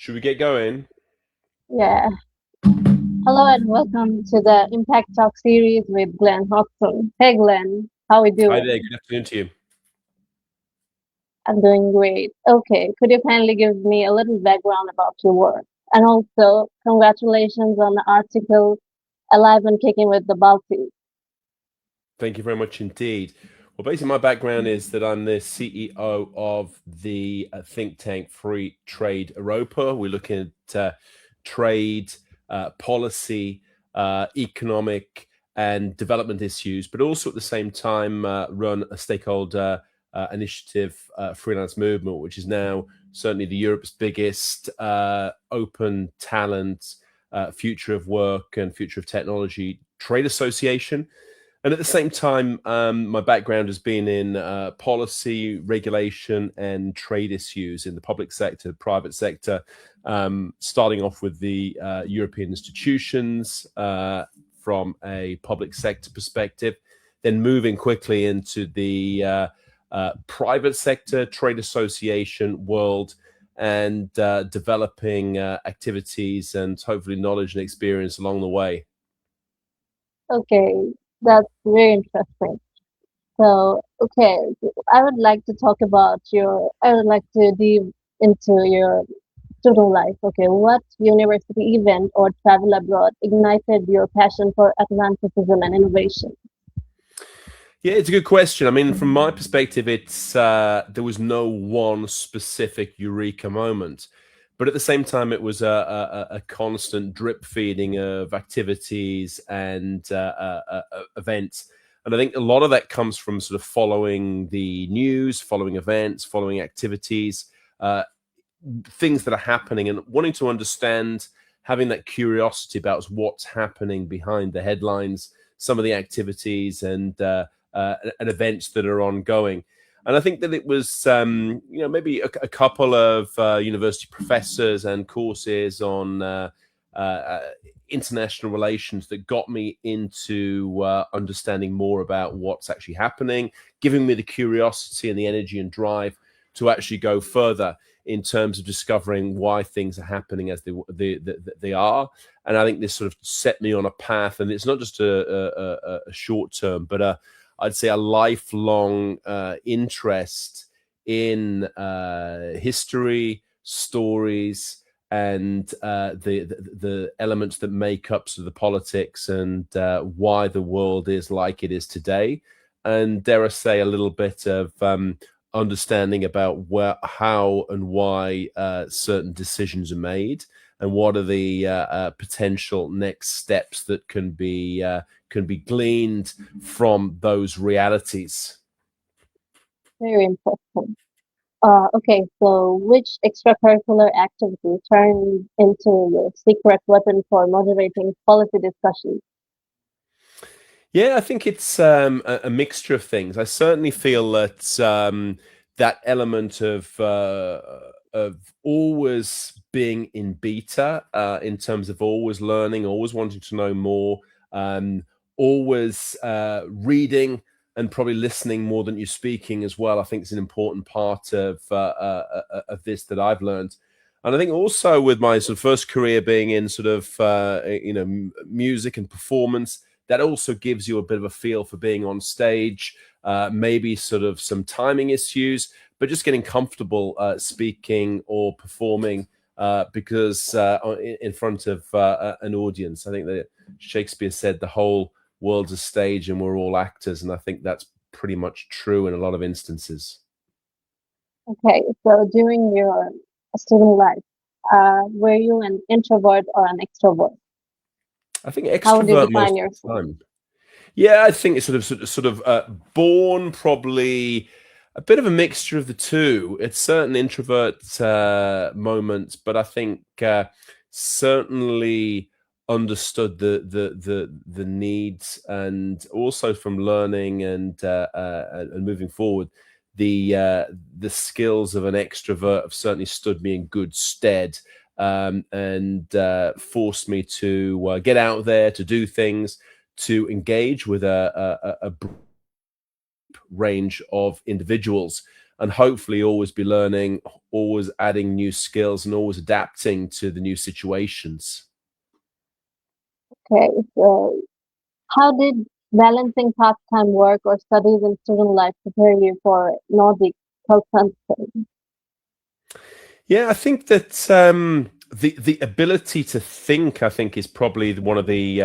Should we get going? Yeah. Hello and welcome to the Impact Talk series with Glen Hodgson. Hey Glen, how we Hi there. doing? Good afternoon to you. I'm doing great. Okay, could you kindly give me a little background about your work? And also, congratulations on the article Alive and Kicking with the Balti. Thank you very much indeed. Well, basically, my background is that I'm the CEO of the think tank Free Trade Europa. We're looking at trade, policy, economic, and development issues, but also at the same time run a stakeholder initiative, freelance movement, which is now certainly the Europe's biggest open talent, future of work, and future of technology trade association. And at the same time, my background has been in policy, regulation, and trade issues in the public sector, private sector, starting off with the European institutions from a public sector perspective, then moving quickly into the private sector, trade association world, and developing activities and hopefully knowledge and experience along the way. Okay, that's very interesting. Okay, I would like to talk about I would like to dive into your student life. Okay, what university event or travel abroad ignited your passion for Atlanticism and innovation? Yeah, it's a good question. I mean, from my perspective, it's there was no one specific eureka moment, but at the same time, it was a constant drip feeding of activities and events. And I think a lot of that comes from sort of following the news, following events, following activities, uh, things that are happening, and wanting to understand, having that curiosity about what's happening behind the headlines, some of the activities, and events that are ongoing. And I think that it was, maybe a couple of university professors and courses on international relations that got me into understanding more about what's actually happening, giving me the curiosity and the energy and drive to actually go further in terms of discovering why things are happening as they are. And I think this sort of set me on a path, and it's not just a short term, but I'd say a lifelong interest in history, stories, and the elements that make up sort of the politics and why the world is like it is today. And dare I say, a little bit of understanding about how, and why certain decisions are made, and what are the potential next steps that can be gleaned from those realities. Very interesting. Okay, so which extracurricular activity turned into your secret weapon for moderating policy discussions? Yeah, I think it's a mixture of things. I certainly feel that that element of always being in beta, in terms of always learning, always wanting to know more, always reading and probably listening more than you're speaking as well. I think is an important part of this that I've learned. And I think also with my sort of first career being in sort of music and performance, that also gives you a bit of a feel for being on stage, maybe sort of some timing issues, but just getting comfortable speaking or performing because in front of an audience. I think that Shakespeare said the whole world's a stage and we're all actors, and I think that's pretty much true in a lot of instances. Okay, so during your student life, were you an introvert or an extrovert? I think How would you extrovert define most of the yourself? time. Yeah, I think it's sort of born probably a bit of a mixture of the two. It's certain introvert moments, but I think certainly understood the needs, and also from learning and moving forward, the skills of an extrovert have certainly stood me in good stead, and forced me to get out there, to do things, to engage with a range of individuals. and hopefully always be learning, always adding new skills, and always adapting to the new situations. Okay, so how did balancing part-time work or studies in student life prepare you for Nordic culture? Yeah, I think that the ability to think, I think, is probably one of the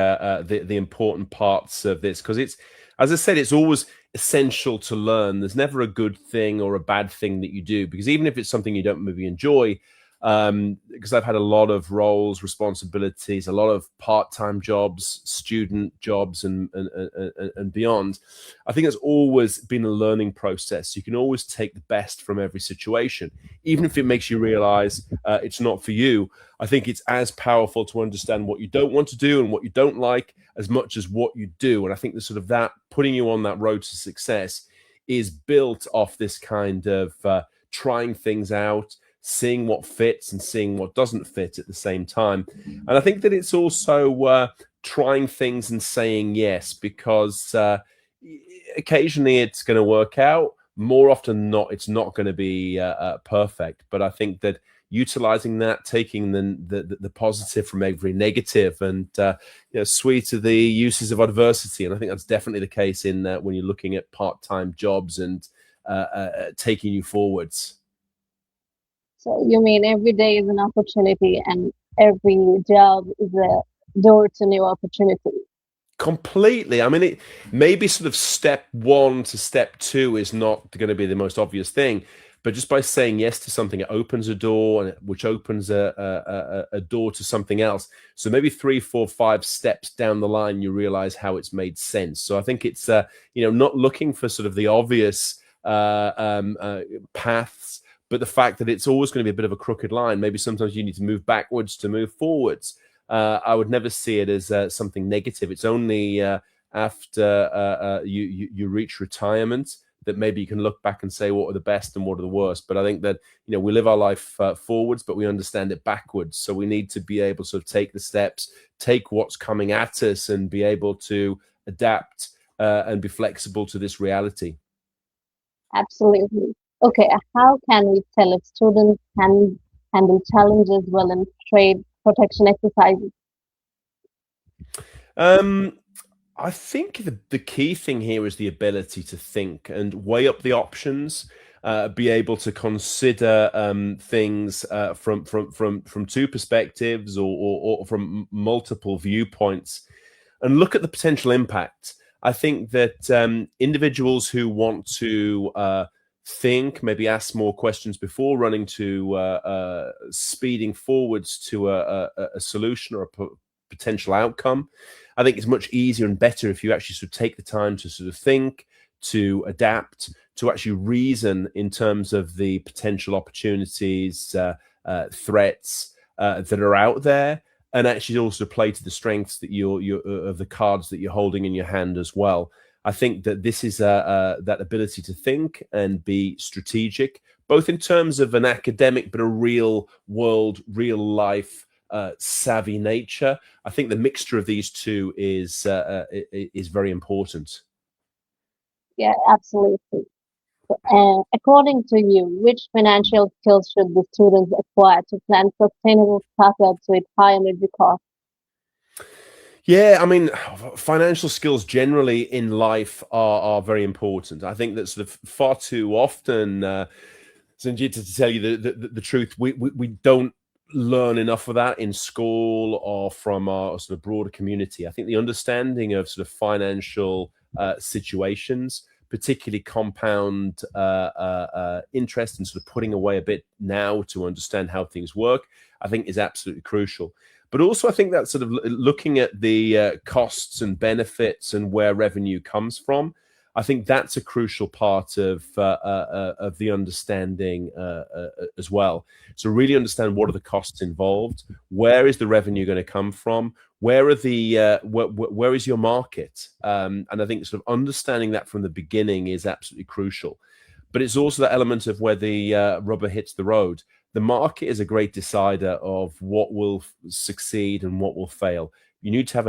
important parts of this, because it's, as I said, it's always essential to learn. There's never a good thing or a bad thing that you do, because even if it's something you don't maybe enjoy, because I've had a lot of roles, responsibilities, a lot of part-time jobs, student jobs, and beyond. I think it's always been a learning process. You can always take the best from every situation, even if it makes you realize it's not for you. I think it's as powerful to understand what you don't want to do and what you don't like as much as what you do. And I think the sort of that putting you on that road to success is built off this kind of trying things out, seeing what fits and seeing what doesn't fit at the same time. And I think that it's also trying things and saying yes, because occasionally it's going to work out. More often than not, it's not going to be perfect. But I think that utilizing that, taking the positive from every negative, and sweet are the uses of adversity. And I think that's definitely the case in when you're looking at part-time jobs and taking you forwards. So you mean every day is an opportunity and every job is a door to new opportunities. Completely. I mean, it maybe sort of step one to step two is not going to be the most obvious thing, but just by saying yes to something, it opens a door, and which opens a door to something else. So maybe 3, 4, 5 steps down the line, you realize how it's made sense. So I think it's not looking for sort of the obvious paths, but the fact that it's always going to be a bit of a crooked line. Maybe sometimes you need to move backwards to move forwards. I would never see it as something negative. It's only after you reach retirement that maybe you can look back and say what are the best and what are the worst. But I think that we live our life forwards, but we understand it backwards. So we need to be able to sort of take the steps, take what's coming at us, and be able to adapt and be flexible to this reality. Absolutely. Okay, how can we tell if students can handle challenges well in trade protection exercises? I think the key thing here is the ability to think and weigh up the options, be able to consider things from two perspectives, or from multiple viewpoints, and look at the potential impact. I think that individuals who want to think, maybe ask more questions before running to speeding forwards to a solution or a potential outcome. I think it's much easier and better if you actually sort of take the time to sort of think, to adapt, to actually reason in terms of the potential opportunities, threats that are out there, and actually also play to the strengths that you're of the cards that you're holding in your hand as well. I think that this is that ability to think and be strategic, both in terms of an academic but a real world, real life savvy nature. I think the mixture of these two is very important. Yeah, absolutely. According to you, which financial skills should the students acquire to plan sustainable startups with high energy costs? Yeah, I mean, financial skills generally in life are very important. I think that sort of far too often, Sanjita, to tell you the truth, we don't learn enough of that in school or from our sort of broader community. I think the understanding of sort of financial situations, particularly compound interest, and sort of putting away a bit now to understand how things work, I think is absolutely crucial. But also, I think that sort of looking at the costs and benefits and where revenue comes from, I think that's a crucial part of the understanding as well. So really understand what are the costs involved, where is the revenue going to come from, where are the where is your market, and I think sort of understanding that from the beginning is absolutely crucial. But it's also that element of where the rubber hits the road. The market is a great decider of what will succeed and what will fail. You need to have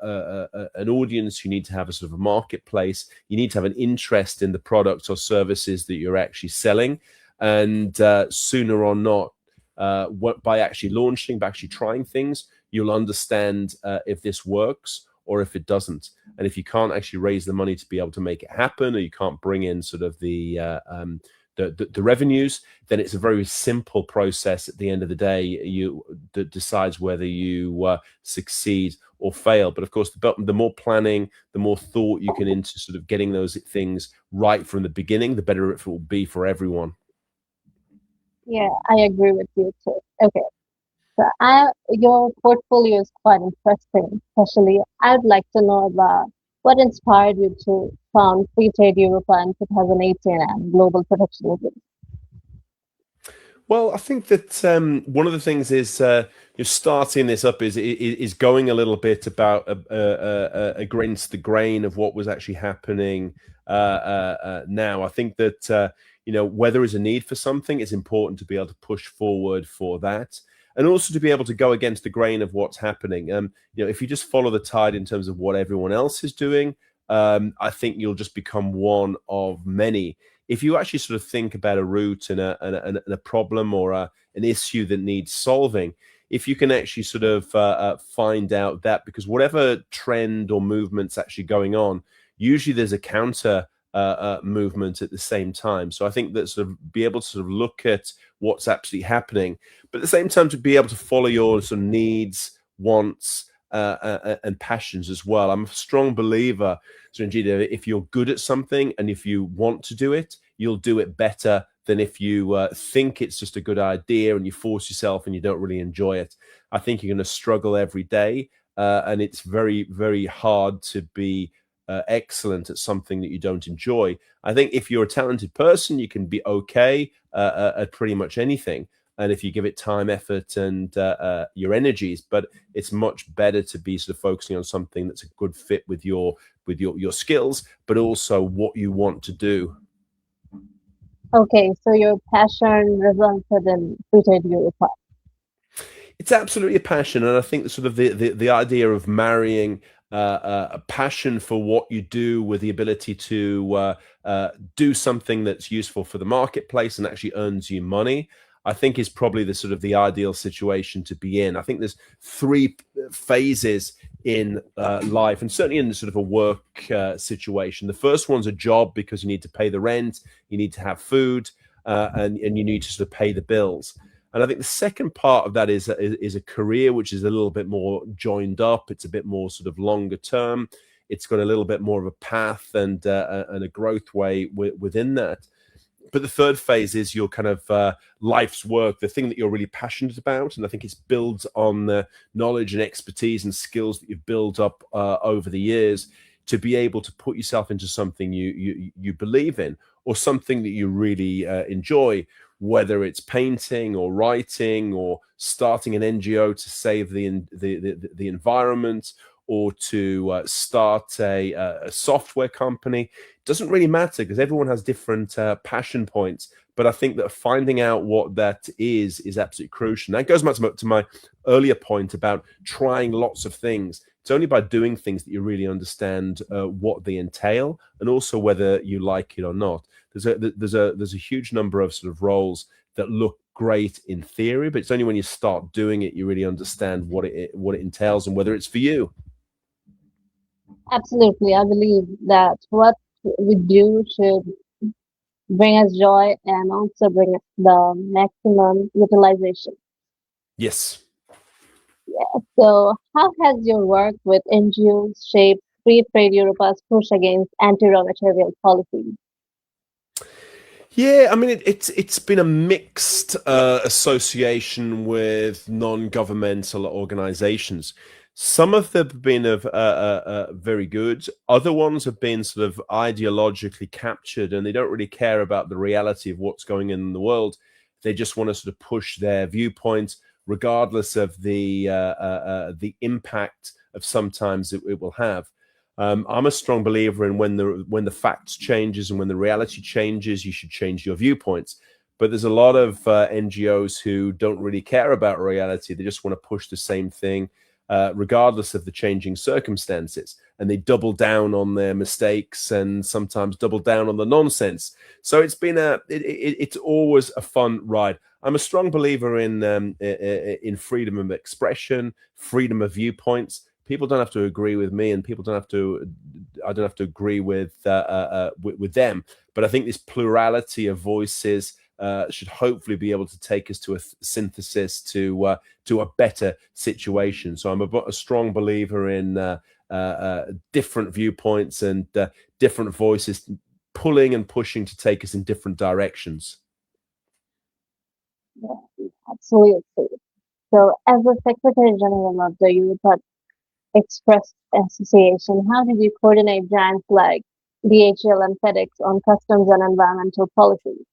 an audience. You need to have a sort of a marketplace. You need to have an interest in the products or services that you're actually selling. And sooner or not, by actually launching, by actually trying things, you'll understand if this works or if it doesn't. And if you can't actually raise the money to be able to make it happen, or you can't bring in sort of the revenues, then it's a very simple process. At the end of the day, that decides whether you succeed or fail. But of course, the more planning, the more thought you can into sort of getting those things right from the beginning, the better it will be for everyone. Yeah, I agree with you too. Okay. So your portfolio is quite interesting. Especially, I'd like to know about what inspired you to found Free Trade Europa in 2018 and Global Protectionism. Well, I think that one of the things is you're starting this up is going a little bit about against the grain of what was actually happening now. I think that where there is a need for something, it's important to be able to push forward for that, and also to be able to go against the grain of what's happening. If you just follow the tide in terms of what everyone else is doing, I think you'll just become one of many. If you actually sort of think about a route and a problem or an issue that needs solving, if you can actually sort of find out that, because whatever trend or movement's actually going on, usually there's a counter movement at the same time. So I think that sort of be able to sort of look at what's actually happening, but at the same time to be able to follow your sort of needs, wants, and passions as well. I'm a strong believer, Sanjita, if you're good at something and if you want to do it, you'll do it better than if you think it's just a good idea and you force yourself and you don't really enjoy it. I think you're going to struggle every day, and it's very, very hard to be excellent at something that you don't enjoy. I think if you're a talented person, you can be okay at pretty much anything. And if you give it time, effort, and your energies, but it's much better to be sort of focusing on something that's a good fit with your skills, but also what you want to do. Okay, so your passion resulted in Free Trade Europa. It's absolutely a passion, and I think the sort of the idea of marrying a passion for what you do with the ability to do something that's useful for the marketplace and actually earns you money, I think is probably the sort of the ideal situation to be in. I think there's three phases in life, and certainly in sort of a work situation. The first one's a job, because you need to pay the rent, you need to have food, and you need to sort of pay the bills. And I think the second part of that is a career, which is a little bit more joined up. It's a bit more sort of longer term. It's got a little bit more of a path and a growth way within that. But the third phase is your kind of life's work, the thing that you're really passionate about. And I think it's built on the knowledge and expertise and skills that you've built up over the years to be able to put yourself into something you believe in, or something that you really enjoy, whether it's painting or writing or starting an NGO to save the environment, or to start a software company. Doesn't really matter, because everyone has different passion points. But I think that finding out what that is absolutely crucial. And that goes back to my earlier point about trying lots of things. It's only by doing things that you really understand what they entail, and also whether you like it or not. There's a huge number of sort of roles that look great in theory, but it's only when you start doing it you really understand what it entails and whether it's for you. Absolutely, I believe that what we do should bring us joy and also bring us the maximum utilization. Yes. So, how has your work with NGOs shaped Free Trade Europa's push against anti-raw material policies? Yeah, I mean, it's been a mixed association with non-governmental organizations. Some of them have been very good. Other ones have been sort of ideologically captured, and they don't really care about the reality of what's going on in the world. They just want to sort of push their viewpoint, regardless of the impact of sometimes it will have. I'm a strong believer in when the facts changes and when the reality changes, you should change your viewpoints. But there's a lot of NGOs who don't really care about reality. They just want to push the same thing, regardless of the changing circumstances. And they double down on their mistakes and sometimes double down on the nonsense. So it's been it's always a fun ride. I'm a strong believer in freedom of expression, freedom of viewpoints. People don't have to agree with me, and people don't have to. I don't have to agree with them. But I think this plurality of voices should hopefully be able to take us to a synthesis to a better situation. So I'm a strong believer in different viewpoints and different voices pulling and pushing to take us in different directions. Yeah, absolutely. So, as the Secretary General of the Europa Express Association, how did you coordinate giants like DHL and FedEx on customs and environmental policies?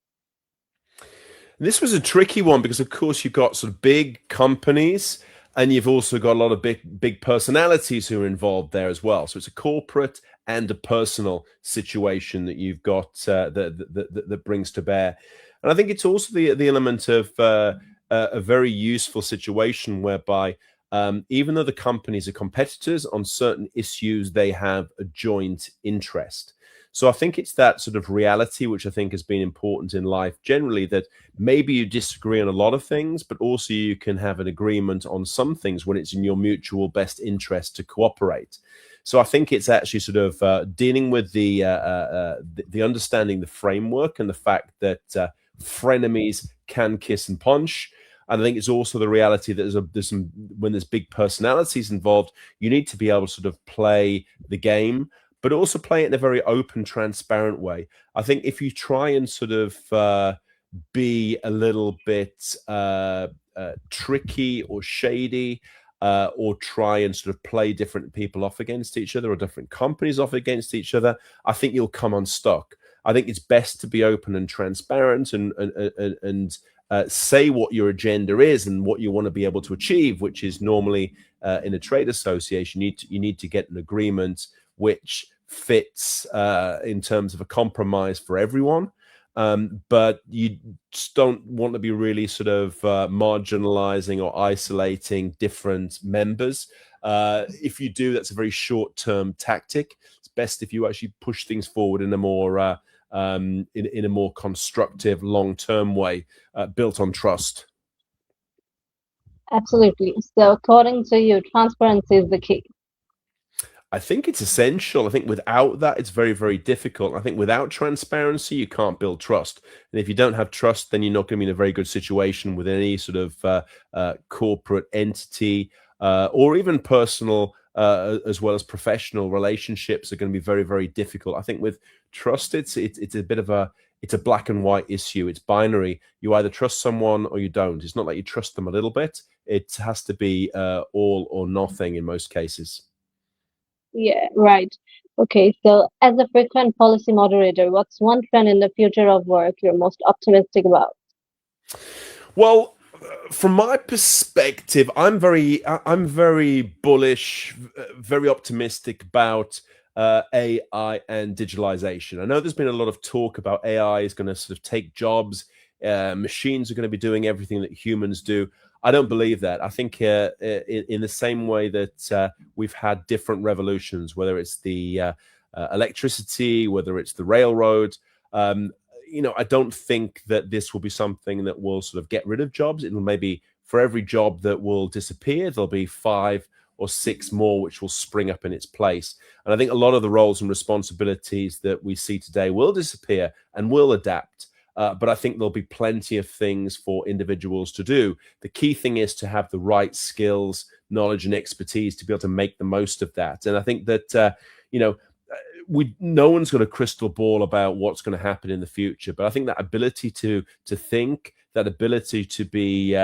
This was a tricky one because, of course, you've got sort of big companies, and you've also got a lot of big personalities who are involved there as well. So it's a corporate and a personal situation that you've got that brings to bear. And I think it's also the element of a very useful situation whereby even though the companies are competitors on certain issues, they have a joint interest. So I think it's that sort of reality, which I think has been important in life generally, that maybe you disagree on a lot of things, but also you can have an agreement on some things when it's in your mutual best interest to cooperate. So I think it's actually sort of dealing with the understanding the framework and the fact that frenemies can kiss and punch. And I think it's also the reality that there's some when there's big personalities involved, you need to be able to sort of play the game, but also play it in a very open, transparent way. I think if you try and sort of be a little bit tricky or shady, or try and sort of play different people off against each other or different companies off against each other, I think you'll come unstuck. I think it's best to be open and transparent and say what your agenda is and what you want to be able to achieve, which is normally in a trade association, you need to get an agreement which fits in terms of a compromise for everyone. But you just don't want to be really sort of marginalizing or isolating different members. If you do, that's a very short-term tactic. It's best if you actually push things forward in a more in a more constructive, long-term way, built on trust. Absolutely. So, according to you, transparency is the key. I think it's essential. I think without that, it's very, very difficult. I think without transparency, you can't build trust. And if you don't have trust, then you're not going to be in a very good situation with any sort of corporate entity or even personal as well as professional relationships are going to be very, very difficult. I think with trust, it's a bit of it's a black and white issue. It's binary. You either trust someone or you don't. It's not like you trust them a little bit. It has to be all or nothing in most cases. Yeah, right. Okay, so as a frequent policy moderator, what's one trend in the future of work you're most optimistic about? Well, from my perspective, I'm very bullish, very optimistic about AI and digitalization. I know there's been a lot of talk about AI is going to sort of take jobs. Machines are going to be doing everything that humans do. I don't believe that. I think in the same way that we've had different revolutions, whether it's the electricity, whether it's the railroad, I don't think that this will be something that will sort of get rid of jobs. It'll maybe for every job that will disappear, there'll be 5 or 6 more which will spring up in its place. And I think a lot of the roles and responsibilities that we see today will disappear and will adapt. But I think there'll be plenty of things for individuals to do. The key thing is to have the right skills, knowledge, and expertise to be able to make the most of that. And I think that, no one's got a crystal ball about what's going to happen in the future. But I think that ability to think, that ability to be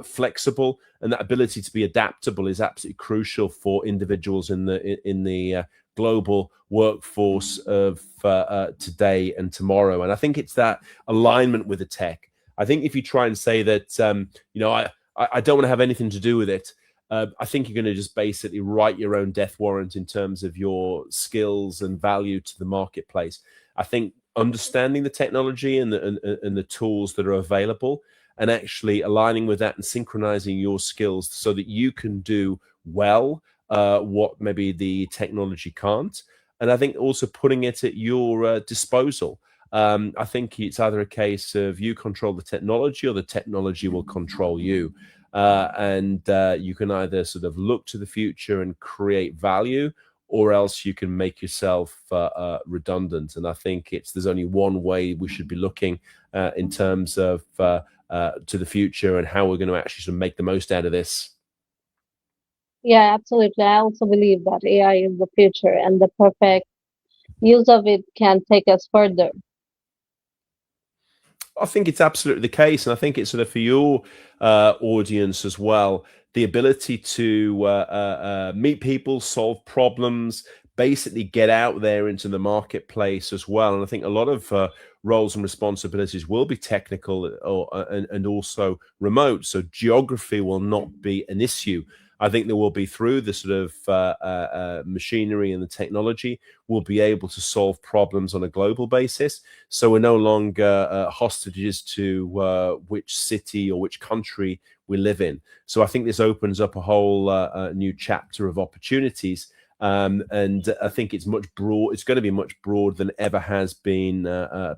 flexible, and that ability to be adaptable is absolutely crucial for individuals in the global workforce of today and tomorrow. And I think it's that alignment with the tech. I think if you try and say that, I don't want to have anything to do with it, I think you're going to just basically write your own death warrant in terms of your skills and value to the marketplace. I think understanding the technology and the tools that are available and actually aligning with that and synchronizing your skills so that you can do well what maybe the technology can't. And I think also putting it at your disposal. I think it's either a case of you control the technology or the technology will control you. And you can either sort of look to the future and create value, or else you can make yourself redundant. And I think there's only one way we should be looking in terms of to the future and how we're going to actually sort of make the most out of this. Yeah, absolutely. I also believe that AI is the future and the perfect use of it can take us further. I think it's absolutely the case, and I think it's sort of for your audience as well, the ability to meet people, solve problems, basically get out there into the marketplace as well. And I think a lot of roles and responsibilities will be technical and also remote. So geography will not be an issue. I think there will be, through the sort of machinery and the technology, we'll be able to solve problems on a global basis. So we're no longer hostages to which city or which country we live in. So I think this opens up a whole new chapter of opportunities. And I think it's much broad. It's going to be much broader than ever has been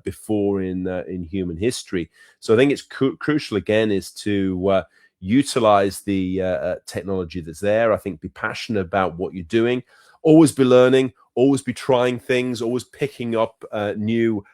before in human history. So I think it's crucial again is to utilize the technology that's there. I think be passionate about what you're doing. Always be learning. Always be trying things. Always picking up new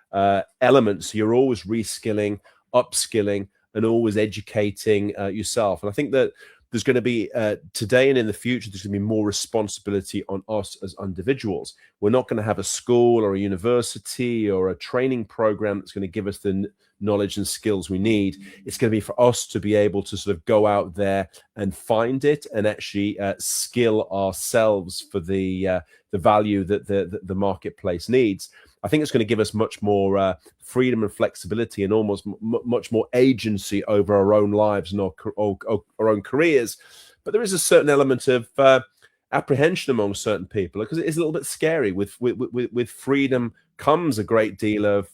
elements. So you're always reskilling, upskilling, and always educating yourself. And I think that there's going to be today and in the future, there's going to be more responsibility on us as individuals. We're not going to have a school or a university or a training program that's going to give us the knowledge and skills we need. It's going to be for us to be able to sort of go out there and find it and actually skill ourselves for the value that the marketplace needs. I think it's going to give us much more freedom and flexibility and almost much more agency over our own lives and our own careers. But there is a certain element of apprehension among certain people because it is a little bit scary. With freedom comes a great deal of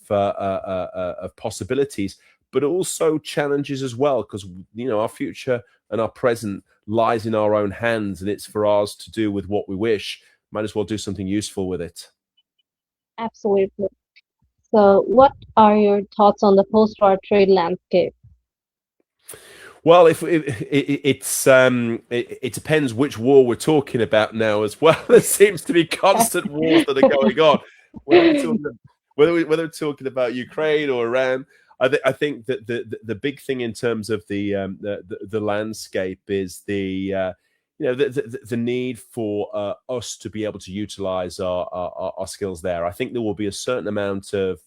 possibilities, but also challenges as well, because our future and our present lies in our own hands, and it's for us to do with what we wish. Might as well do something useful with it. Absolutely. So, what are your thoughts on the post-war trade landscape? Well, if it depends which war we're talking about now as well. There seems to be constant wars that are going on. Whether we're talking about Ukraine or Iran, I think that the big thing in terms of the landscape is the need for us to be able to utilize our skills there. I think there will be a certain amount of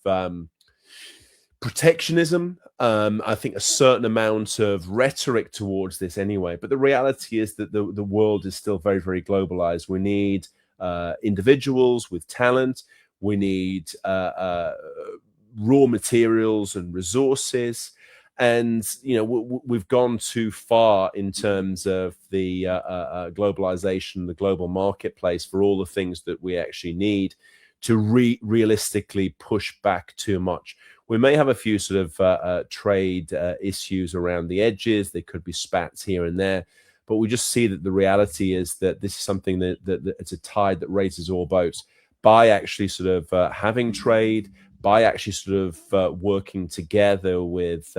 protectionism. I think a certain amount of rhetoric towards this anyway. But the reality is that the world is still very, very globalized. We need individuals with talent. We need raw materials and resources. And we've gone too far in terms of the globalization, the global marketplace, for all the things that we actually need to realistically push back too much. We may have a few sort of trade issues around the edges. There could be spats here and there, but we just see that the reality is that this is something that it's a tide that raises all boats. By actually sort of having trade, by actually sort of working together with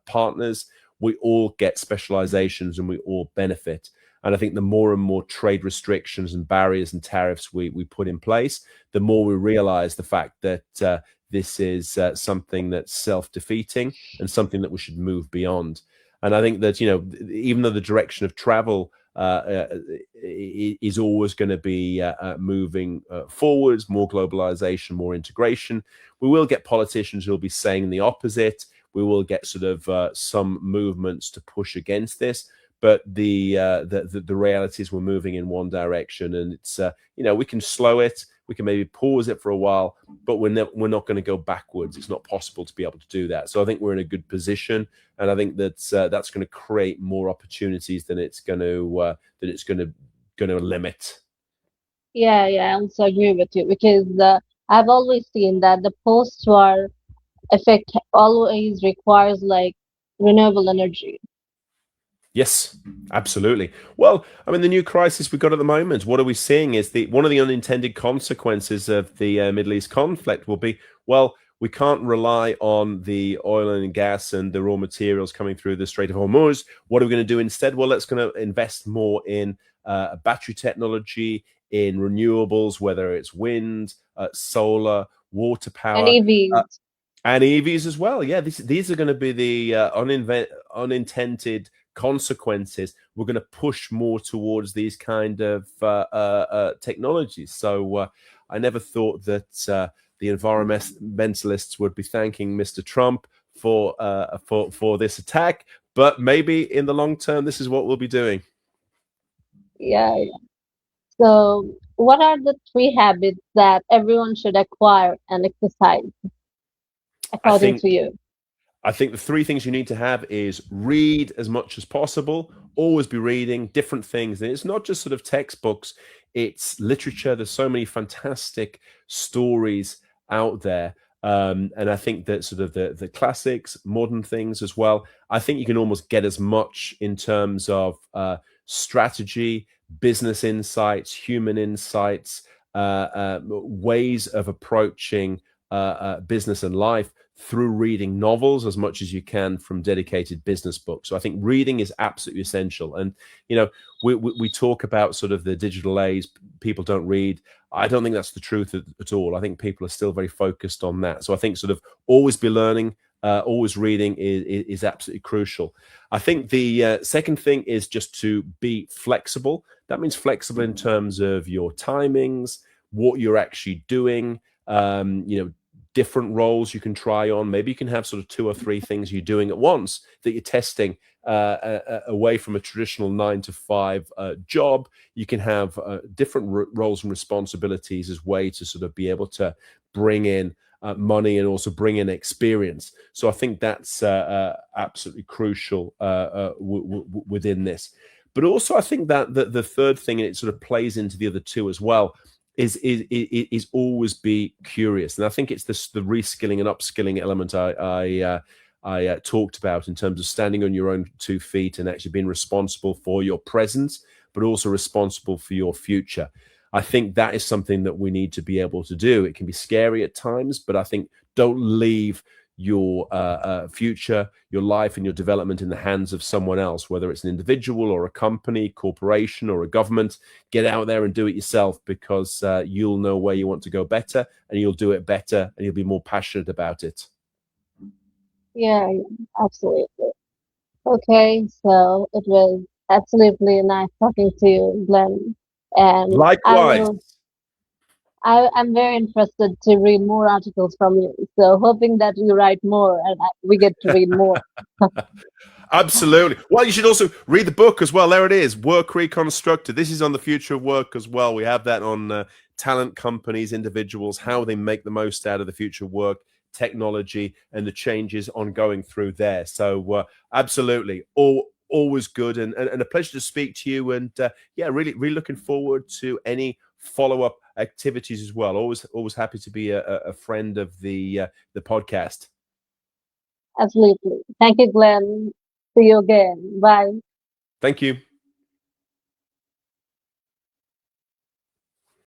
partners, we all get specializations and we all benefit. And I think the more and more trade restrictions and barriers and tariffs we put in place, the more we realize the fact that this is something that's self-defeating and something that we should move beyond. And I think that, even though the direction of travel is always going to be moving forwards, more globalization, more integration, we will get politicians who will be saying the opposite. We will get sort of some movements to push against this. But the reality is we're moving in one direction, and it's we can slow it, we can maybe pause it for a while, but we're not going to go backwards. It's not possible to be able to do that. So I think we're in a good position, and I think that's going to create more opportunities than it's going to limit. Yeah, I also agree with you because I've always seen that the post-war effect always requires like renewable energy. Yes, absolutely. Well, I mean, the new crisis we've got at the moment, what are we seeing is one of the unintended consequences of the Middle East conflict will be, well, we can't rely on the oil and gas and the raw materials coming through the Strait of Hormuz. What are we going to do instead? Well, let's going to invest more in battery technology, in renewables, whether it's wind, solar, water And power. EVs. And EVs as well. Yeah, these are going to be the unintended consequences. We're going to push more towards these kind of technologies. So I never thought that the environmentalists would be thanking Mr. Trump for this attack, but maybe in the long term, this is what we'll be doing. Yeah. So, what are the three habits that everyone should acquire and exercise, I according think to you? I think the three things you need to have is read as much as possible, always be reading different things. And it's not just sort of textbooks, it's literature. There's so many fantastic stories out there. And I think that sort of the classics, modern things as well, I think you can almost get as much in terms of strategy, business insights, human insights, ways of approaching business and life through reading novels as much as you can from dedicated business books. So I think reading is absolutely essential. And, you know, we talk about sort of the digital age, people don't read. I don't think that's the truth at all. I think people are still very focused on that. So I think sort of always be learning, always reading is absolutely crucial. I think the second thing is just to be flexible. That means flexible in terms of your timings, what you're actually doing, you know, different roles you can try on. Maybe you can have sort of 2 or 3 things you're doing at once that you're testing away from a traditional 9 to 5 job. You can have different roles and responsibilities as way to sort of be able to bring in money and also bring in experience. So I think that's absolutely crucial within this. But also I think that the third thing, and it sort of plays into the other two as well, is always be curious. And I think it's the reskilling and upskilling element I talked about in terms of standing on your own 2 feet and actually being responsible for your present, but also responsible for your future. I think that is something that we need to be able to do. It can be scary at times, but I think don't leave your future, your life, and your development in the hands of someone else, whether it's an individual or a company, corporation, or a government. Get out there and do it yourself, because you'll know where you want to go better, and you'll do it better, and you'll be more passionate about it. Yeah, absolutely. Okay, so it was absolutely nice talking to you, Glenn. And Likewise. I'm very interested to read more articles from you. So hoping that you write more and we get to read more. Absolutely. Well, you should also read the book as well. There it is, Work Reconstructed. This is on the future of work as well. We have that on talent companies, individuals, how they make the most out of the future of work, technology, and the changes ongoing through there. So absolutely, always good, and a pleasure to speak to you. And yeah, really looking forward to any follow-up activities as well. Always happy to be a friend of the podcast. Absolutely. Thank you, Glenn. See you again. Bye. Thank you.